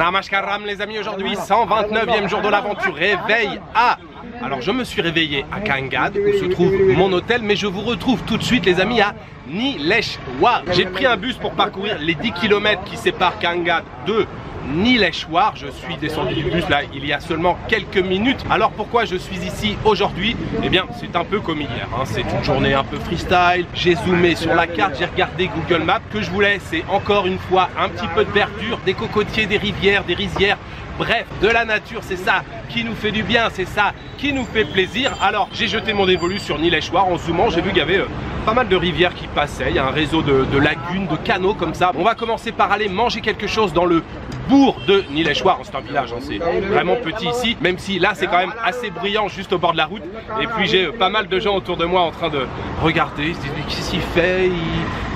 Namaskaram les amis, aujourd'hui 129e jour de l'aventure, réveil à... Alors je me suis réveillé à Kangad où se trouve mon hôtel, mais je vous retrouve tout de suite les amis à Nileshwar. J'ai pris un bus pour parcourir les 10 km qui séparent Kangad de Nileshwar. Je suis descendu du bus là il y a seulement quelques minutes. Alors pourquoi je suis ici aujourd'hui? Eh bien c'est un peu comme hier, hein. C'est une journée un peu freestyle. J'ai zoomé sur la carte, j'ai regardé Google Maps. Ce que je voulais c'est encore une fois un petit peu de verdure, des cocotiers, des rivières, des rizières. Bref, de la nature, c'est ça qui nous fait du bien, c'est ça qui nous fait plaisir. Alors j'ai jeté mon dévolu sur Nileshwar. En zoomant, j'ai vu qu'il y avait pas mal de rivières qui passaient. Il y a un réseau de lagunes, de canaux comme ça. On va commencer par aller manger quelque chose dans le bourg de Nileshwar. C'est un village, hein, c'est vraiment petit ici, même si là c'est quand même assez bruyant juste au bord de la route. Et puis j'ai pas mal de gens autour de moi en train de regarder, ils se disent mais qu'est-ce qu'il fait?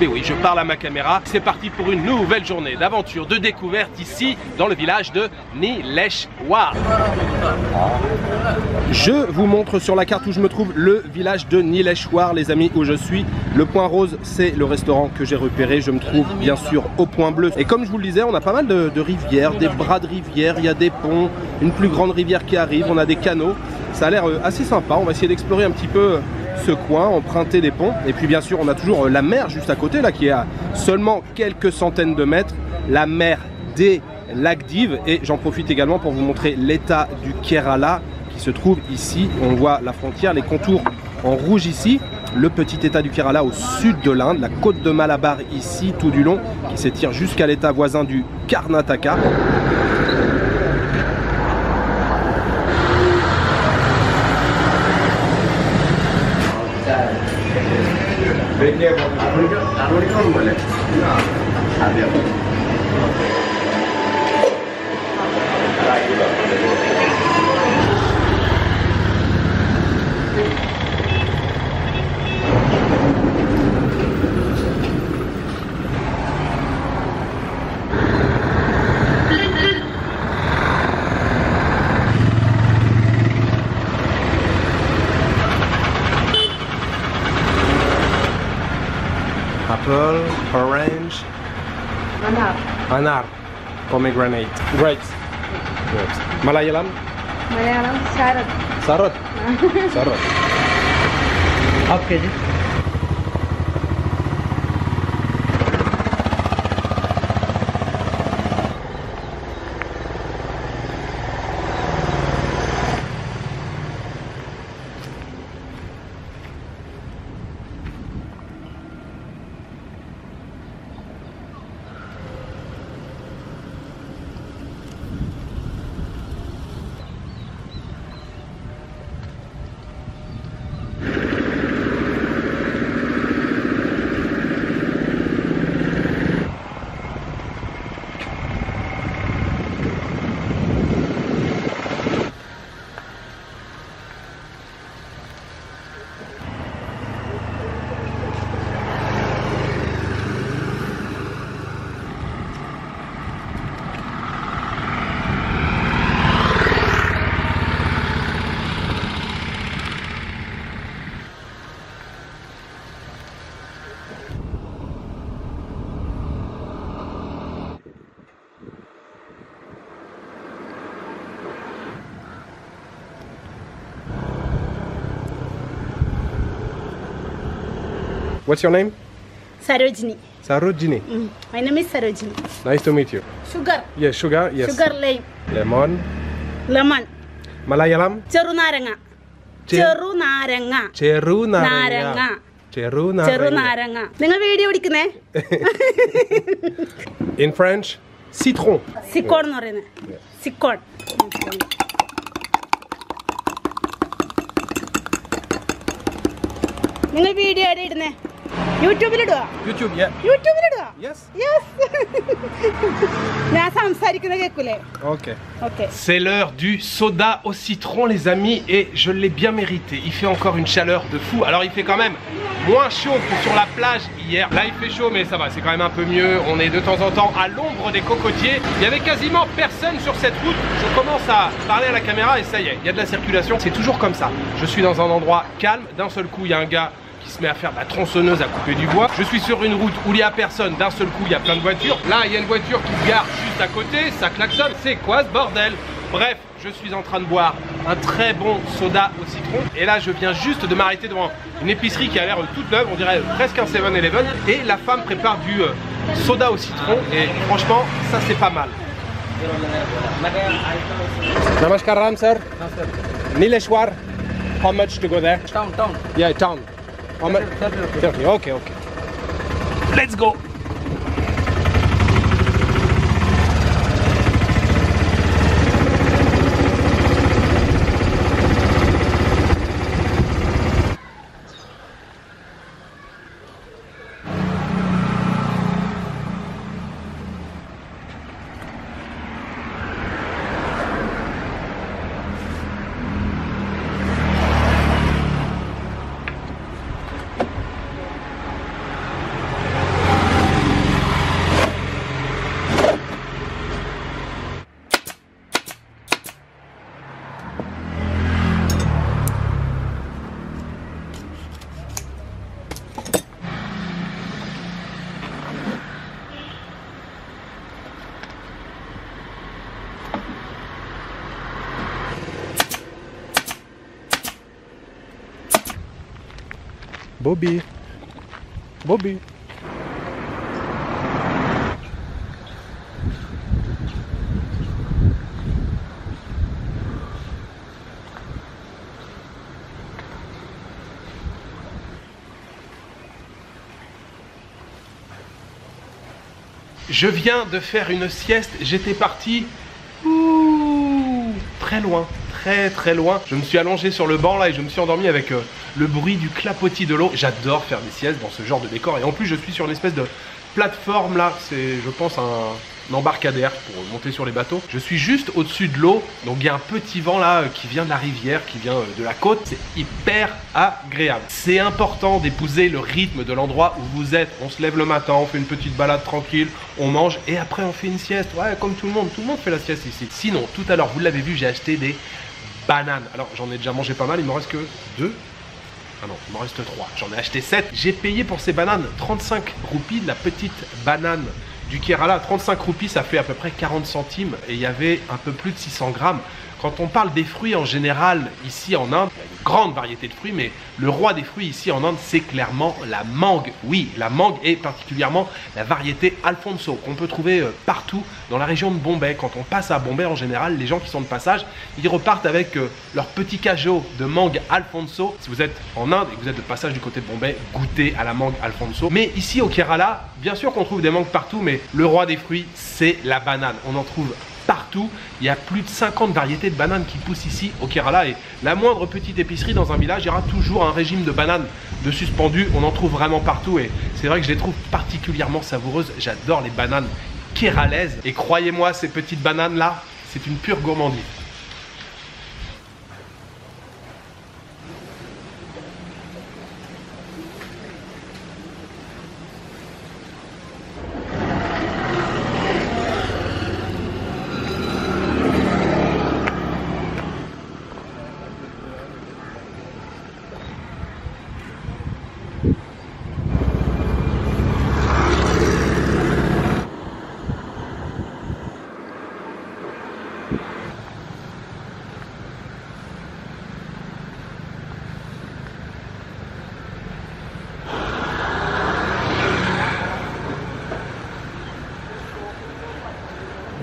Mais oui, je parle à ma caméra. C'est parti pour une nouvelle journée d'aventure, de découverte ici dans le village de Nileshwar. Je vous montre sur la carte où je me trouve le village de Nileshwar, les amis, où je suis. Le point rose, c'est le restaurant que j'ai repéré. Je me trouve bien sûr au point bleu. Et comme je vous le disais, on a pas mal de rivières, des bras de rivières, il y a des ponts, une plus grande rivière qui arrive, on a des canaux. Ça a l'air assez sympa. On va essayer d'explorer un petit peu ce coin, emprunter des ponts. Et puis bien sûr, on a toujours la mer juste à côté, là, qui est à seulement quelques centaines de mètres. La mer des Lacs-d'Ives. Et j'en profite également pour vous montrer l'état du Kerala qui se trouve ici. On voit la frontière, les contours en rouge ici. Le petit état du Kerala au sud de l'Inde, la côte de Malabar ici tout du long, qui s'étire jusqu'à l'état voisin du Karnataka. Apple, orange, anar, pomegranate, grapes. Malayalam? Malayalam, Sarad. Sarod. Sarod. Half kg. What's your name? Sarojini. Sarojini. My name is Sarojini. Nice to meet you. Sugar. Yes, sugar. Yes. Sugar lime. Lemon. Lemon. Malayalam. Cherunaranga. Cherunaranga. Cherunaranga. Cherunaranga. Ninga video edikune? In French, citron. Sikon nu parayunne. Sikon. Ninga video edidune? YouTube il iduva? YouTube, yeah. YouTube il iduva? Yes. Yes. ഞാൻ സംസാരിക്കുന്ന കേൾക്കൂലേ? Ok. Ok. C'est l'heure du soda au citron les amis et je l'ai bien mérité. Il fait encore une chaleur de fou. Alors il fait quand même moins chaud que sur la plage hier. Là il fait chaud mais ça va, c'est quand même un peu mieux. On est de temps en temps à l'ombre des cocotiers. Il y avait quasiment personne sur cette route. Je commence à parler à la caméra et ça y est, il y a de la circulation. C'est toujours comme ça. Je suis dans un endroit calme. D'un seul coup il y a un gars qui se met à faire de la tronçonneuse à couper du bois. Je suis sur une route où il n'y a personne, d'un seul coup il y a plein de voitures. Là il y a une voiture qui se gare juste à côté, ça klaxonne, c'est quoi ce bordel? Bref, je suis en train de boire un très bon soda au citron. Et là je viens juste de m'arrêter devant une épicerie qui a l'air toute neuve, on dirait presque un 7-Eleven. Et la femme prépare du soda au citron et franchement ça c'est pas mal. Namaskaram sir. Nileshwar. How much to go there? Town. Yeah, town. How much? 30. Okay. Let's go. Bobby. Je viens de faire une sieste, j'étais parti très loin. Très loin. Je me suis allongé sur le banc là et je me suis endormi avec le bruit du clapotis de l'eau. J'adore faire des siestes dans ce genre de décor et en plus je suis sur une espèce de plateforme là, c'est je pense un embarcadère pour monter sur les bateaux. Je suis juste au-dessus de l'eau, donc il y a un petit vent là qui vient de la rivière, qui vient de la côte. C'est hyper agréable. C'est important d'épouser le rythme de l'endroit où vous êtes. On se lève le matin, on fait une petite balade tranquille, on mange et après on fait une sieste. Ouais, comme tout le monde fait la sieste ici. Sinon, tout à l'heure, vous l'avez vu, j'ai acheté des bananes. Alors j'en ai déjà mangé pas mal, il me reste que 2. Ah non, il m'en reste 3. J'en ai acheté 7. J'ai payé pour ces bananes 35 roupies, de la petite banane du Kerala. 35 roupies, ça fait à peu près 40 centimes. Et il y avait un peu plus de 600 grammes. Quand on parle des fruits en général, ici en Inde, il y a une grande variété de fruits, mais le roi des fruits ici en Inde, c'est clairement la mangue. Oui, la mangue et particulièrement la variété Alfonso, qu'on peut trouver partout dans la région de Bombay. Quand on passe à Bombay, en général, les gens qui sont de passage, ils repartent avec leur petit cajot de mangue Alfonso. Si vous êtes en Inde et que vous êtes de passage du côté de Bombay, goûtez à la mangue Alfonso. Mais ici au Kerala, bien sûr qu'on trouve des mangues partout, mais le roi des fruits, c'est la banane. On en trouve partout. Il y a plus de 50 variétés de bananes qui poussent ici au Kerala et la moindre petite épicerie dans un village, il y aura toujours un régime de bananes de suspendues. On en trouve vraiment partout et c'est vrai que je les trouve particulièrement savoureuses. J'adore les bananes kéralaises et croyez-moi, ces petites bananes là, c'est une pure gourmandise.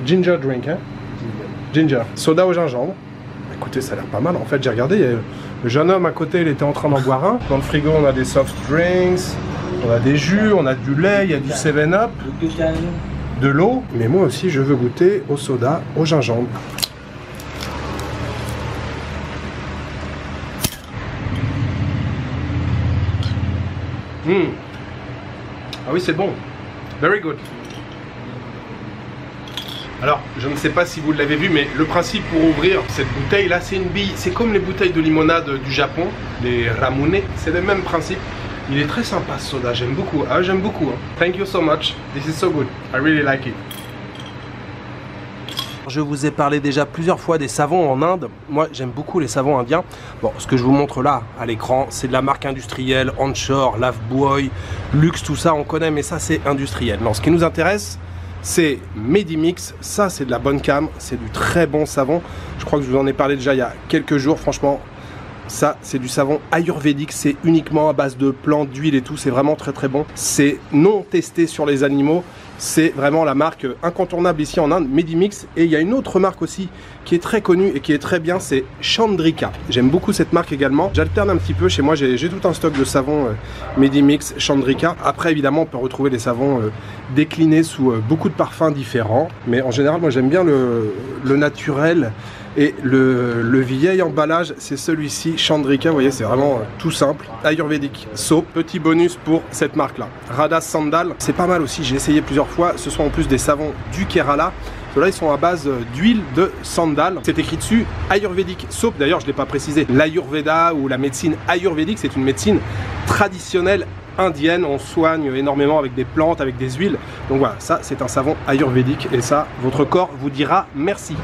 Ginger drink, hein? Ginger. Soda au gingembre. Écoutez, ça a l'air pas mal. En fait, j'ai regardé, le jeune homme à côté, il était en train d'en boire un. Dans le frigo, on a des soft drinks, on a des jus, on a du lait, il y a du 7-Up, de l'eau. Mais moi aussi, je veux goûter au soda au gingembre. Ah oui, c'est bon. Very good. Alors, je ne sais pas si vous l'avez vu, mais le principe pour ouvrir cette bouteille là, c'est une bille. C'est comme les bouteilles de limonade du Japon, les ramune. C'est le même principe. Il est très sympa ce soda, j'aime beaucoup. Ah, j'aime beaucoup. Hein. Thank you so much. This is so good. I really like it. Je vous ai parlé déjà plusieurs fois des savons en Inde. Moi, j'aime beaucoup les savons indiens. Bon, ce que je vous montre là, à l'écran, c'est de la marque industrielle, Anchor, Lifebuoy, Lux, tout ça, on connaît, mais ça, c'est industriel. Non, ce qui nous intéresse, c'est Medimix. Ça, c'est de la bonne cam, c'est du très bon savon. Je crois que je vous en ai parlé déjà il y a quelques jours, franchement. Ça, c'est du savon ayurvédique, c'est uniquement à base de plantes, d'huile et tout, c'est vraiment très très bon. C'est non testé sur les animaux, c'est vraiment la marque incontournable ici en Inde, Medimix. Et il y a une autre marque aussi qui est très connue et qui est très bien, c'est Chandrika. J'aime beaucoup cette marque également. J'alterne un petit peu, chez moi j'ai tout un stock de savons Medimix, Chandrika. Après évidemment on peut retrouver des savons déclinés sous beaucoup de parfums différents. Mais en général moi j'aime bien le naturel. Et le vieil emballage, c'est celui-ci, Chandrika, vous voyez, c'est vraiment tout simple. Ayurvédique, soap, petit bonus pour cette marque-là. Radha Sandal, c'est pas mal aussi, j'ai essayé plusieurs fois. Ce sont en plus des savons du Kerala. Ceux-là, ils sont à base d'huile de sandal. C'est écrit dessus Ayurvédique soap. D'ailleurs, je ne l'ai pas précisé. L'Ayurveda ou la médecine ayurvédique, c'est une médecine traditionnelle indienne. On soigne énormément avec des plantes, avec des huiles. Donc voilà, ça, c'est un savon ayurvédique. Et ça, votre corps vous dira merci.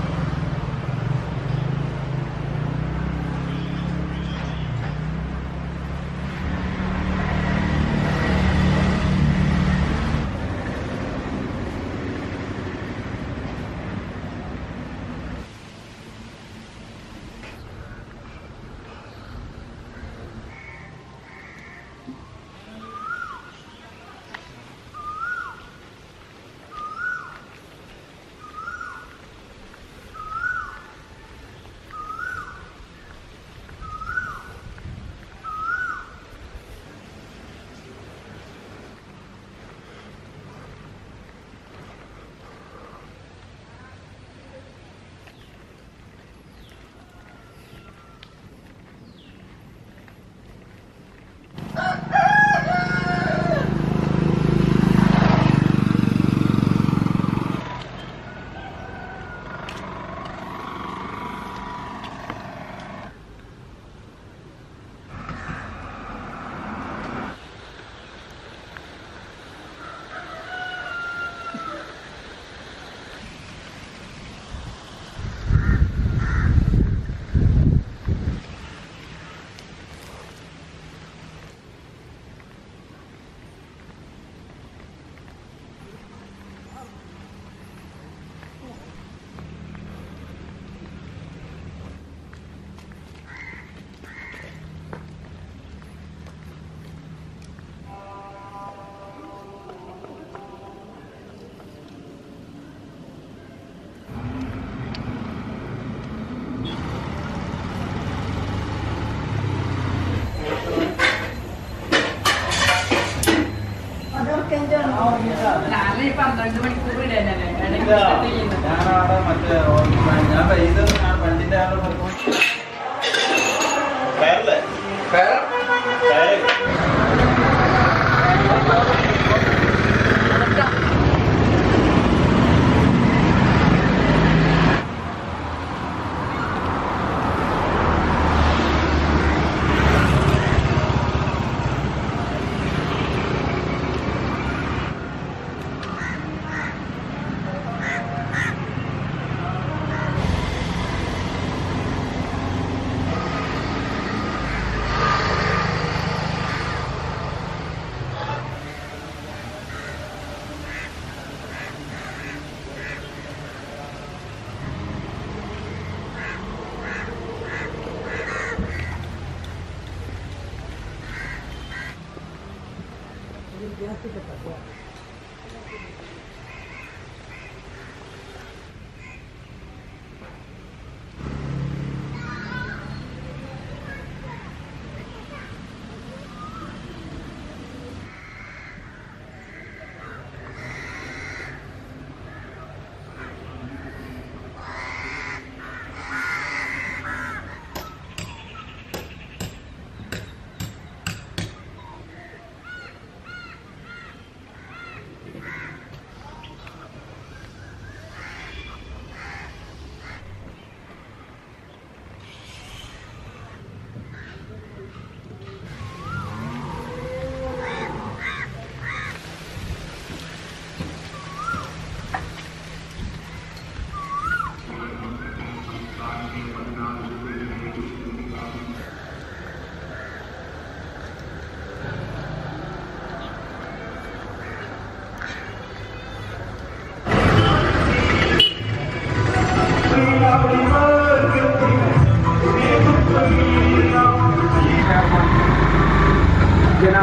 Sir,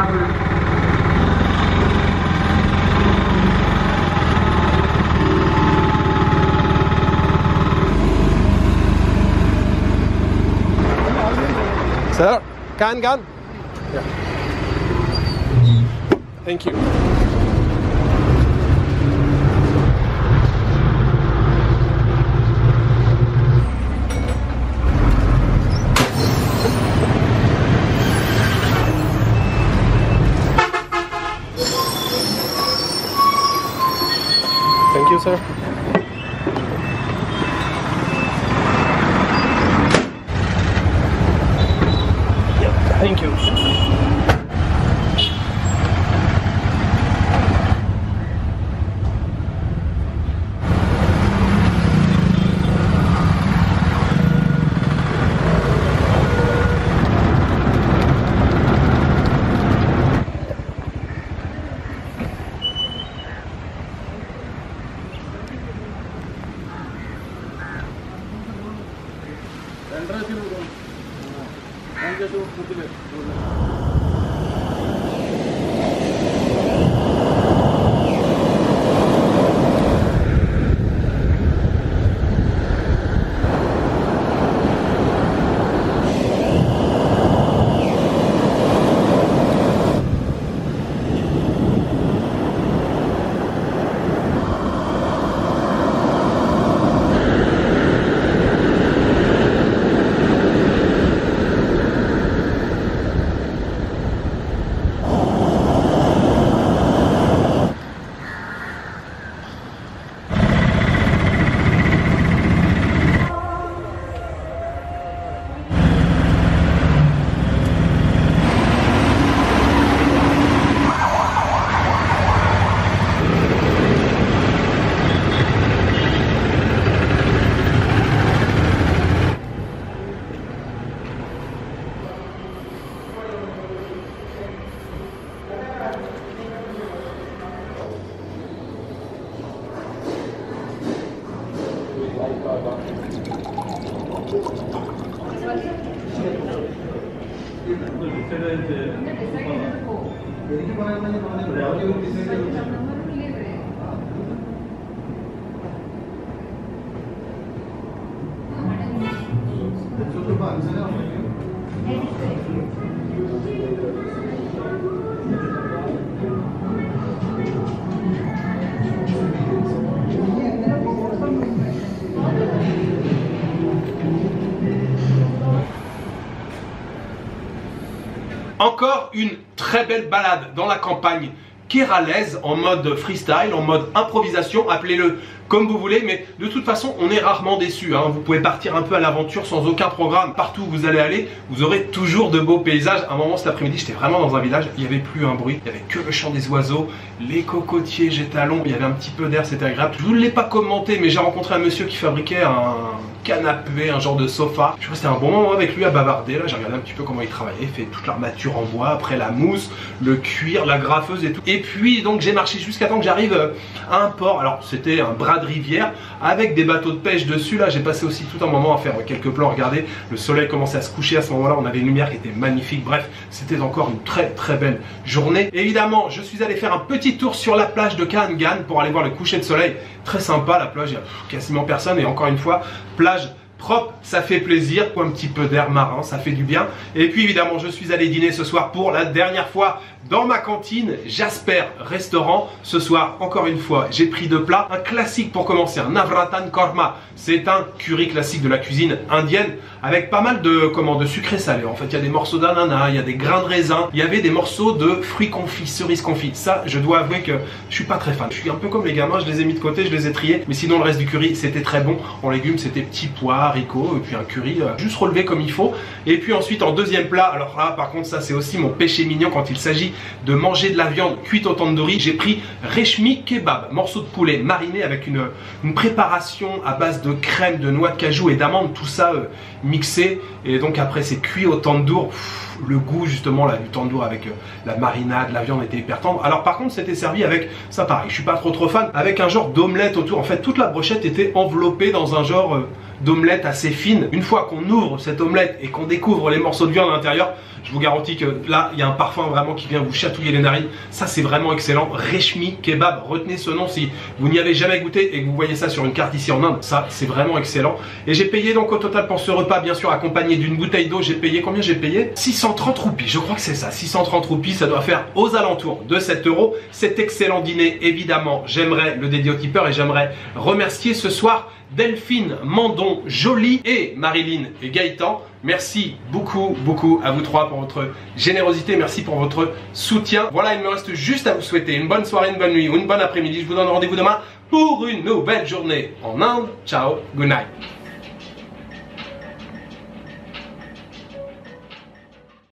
Kangan? Yeah. Thank you. Thank you, sir. Thank you. Encore une très belle balade dans la campagne kéralaise en mode freestyle, en mode improvisation, appelez-le comme vous voulez, mais de toute façon on est rarement déçu, hein. Vous pouvez partir un peu à l'aventure sans aucun programme, partout où vous allez aller, vous aurez toujours de beaux paysages. À un moment cet après-midi, j'étais vraiment dans un village, il n'y avait plus un bruit, il n'y avait que le chant des oiseaux, les cocotiers jetaient à l'ombre, il y avait un petit peu d'air, c'était agréable. Je ne vous l'ai pas commenté, mais j'ai rencontré un monsieur qui fabriquait un canapé, un genre de sofa. Je suis resté un bon moment avec lui à bavarder, là j'ai regardé un petit peu comment il travaillait, il fait toute l'armature en bois, après la mousse, le cuir, la graffeuse et tout. Et puis donc j'ai marché jusqu'à temps que j'arrive à un port, alors c'était un bras de rivière avec des bateaux de pêche dessus. Là j'ai passé aussi tout un moment à faire quelques plans. Regardez, le soleil commençait à se coucher à ce moment là, on avait une lumière qui était magnifique. Bref, c'était encore une très belle journée. Évidemment je suis allé faire un petit tour sur la plage de Kangan pour aller voir le coucher de soleil. Très sympa la plage, il n'y a quasiment personne et encore une fois plage propre, ça fait plaisir, un petit peu d'air marin, ça fait du bien. Et puis évidemment je suis allé dîner ce soir pour la dernière fois dans ma cantine Jasper Restaurant. Ce soir encore une fois j'ai pris deux plats, un classique pour commencer, un navratan korma. C'est un curry classique de la cuisine indienne avec pas mal de sucré salé. En fait il y a des morceaux d'ananas, il y a des grains de raisin, il y avait des morceaux de fruits confits, cerises confits. Ça je dois avouer que je suis pas très fan, je suis un peu comme les gamins, je les ai mis de côté, je les ai triés. Mais sinon le reste du curry c'était très bon. En légumes c'était petits pois, haricots, et puis un curry juste relevé comme il faut. Et puis ensuite en deuxième plat, alors là par contre ça c'est aussi mon péché mignon quand il s'agit de manger de la viande cuite au tandoori. J'ai pris reshmi kebab, morceau de poulet mariné avec une préparation à base de crème, de noix de cajou et d'amandes, tout ça mixé. Et donc après c'est cuit au tandoor. Le goût justement là du tandoor avec la marinade, la viande était hyper tendre. Alors par contre c'était servi avec, ça pareil, je suis pas trop fan, avec un genre d'omelette autour. En fait toute la brochette était enveloppée dans un genre d'omelette assez fine. Une fois qu'on ouvre cette omelette et qu'on découvre les morceaux de viande à l'intérieur, Je vous garantis que là, il y a un parfum vraiment qui vient vous chatouiller les narines. Ça, c'est vraiment excellent. Reshmi Kebab, retenez ce nom si vous n'y avez jamais goûté et que vous voyez ça sur une carte ici en Inde. Ça, c'est vraiment excellent. Et j'ai payé donc au total pour ce repas, bien sûr, accompagné d'une bouteille d'eau. J'ai payé, combien j'ai payé? 630 roupies, je crois que c'est ça. 630 roupies, ça doit faire aux alentours de 7 euros. Cet excellent dîner, évidemment, j'aimerais le dédier au tipeur et j'aimerais remercier ce soir Delphine, Mandon, Jolie et Marilyn et Gaëtan. Merci beaucoup à vous trois pour votre générosité, merci pour votre soutien. Voilà, il me reste juste à vous souhaiter une bonne soirée, une bonne nuit ou une bonne après-midi. Je vous donne rendez-vous demain pour une nouvelle journée en Inde. Ciao, good night.